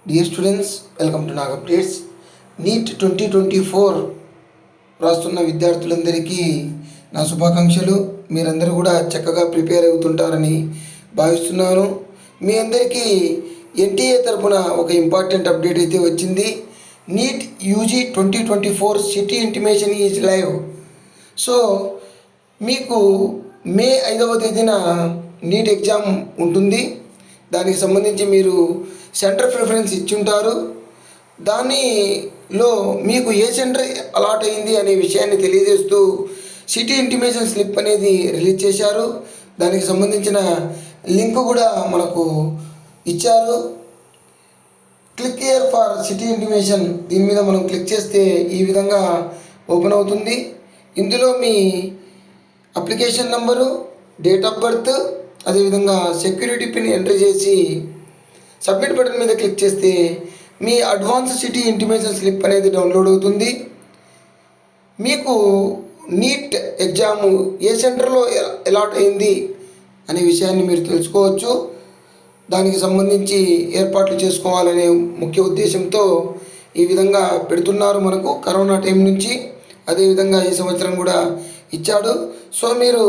Dear students, welcome to Nag updates. NEET 2024 రాస్తున్న విద్యార్థులందరికీ నా శుభాకాంక్షలు. మీరందరూ కూడా చక్కగా ప్రిపేర్ అవుతుంటారని భావిస్తున్నాను. మీ అందరికీ ఎన్టీఏ తరపున ఒక ఇంపార్టెంట్ అప్డేట్ అయితే వచ్చింది. NEET UG 2024 city intimation is live. So మీకు మే 5వ తేదీన నీట్ ఎగ్జామ్ ఉంటుంది. దానికి సంబంధించి మీరు సెంటర్ ప్రిఫరెన్స్ ఇచ్చుంటారు. దానిలో మీకు ఏ సెంటర్ అలాట్ అయింది అనే విషయాన్ని తెలియజేస్తూ సిటీ ఇంటిమేషన్ స్లిప్ అనేది రిలీజ్ చేశారు. దానికి సంబంధించిన లింక్ కూడా మనకు ఇచ్చారు. Click here for city intimation, దీని మీద మనం క్లిక్ చేస్తే ఈ విధంగా ఓపెన్ అవుతుంది. ఇందులో మీ application number, date of birth, అదేవిధంగా సెక్యూరిటీ పిన్ ఎంటర్ చేసి సబ్మిట్ బటన్ మీద క్లిక్ చేస్తే మీ అడ్వాన్స్ సిటీ ఇంటిమేషన్ స్లిప్ అనేది డౌన్లోడ్ అవుతుంది. మీకు నీట్ ఎగ్జాము ఏ సెంటర్లో అలాట్ అయింది అనే విషయాన్ని మీరు తెలుసుకోవచ్చు. దానికి సంబంధించి ఏర్పాట్లు చేసుకోవాలనే ముఖ్య ఉద్దేశంతో ఈ విధంగా పెడుతున్నారు మనకు కరోనా టైం నుంచి. అదేవిధంగా ఈ సంవత్సరం కూడా ఇచ్చాడు. సో మీరు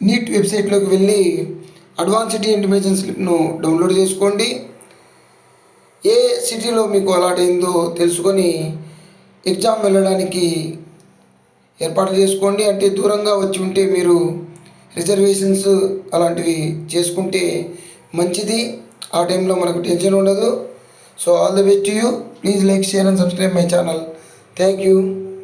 నీట్ వెబ్సైట్లోకి వెళ్ళి అడ్వాన్స్ సిటీ ఇంటిమేషన్ స్లిప్ను డౌన్లోడ్ చేసుకోండి. ఏ సిటీలో మీకు అలాట్ అయిందో తెలుసుకొని ఎగ్జామ్ వెళ్ళడానికి ఏర్పాటు చేసుకోండి. అంటే దూరంగా వచ్చి ఉంటే మీరు రిజర్వేషన్స్ అలాంటివి చేసుకుంటే మంచిది. ఆ టైంలో మనకు టెన్షన్ ఉండదు. So all the best to you. Please like, share and subscribe my channel. Thank you.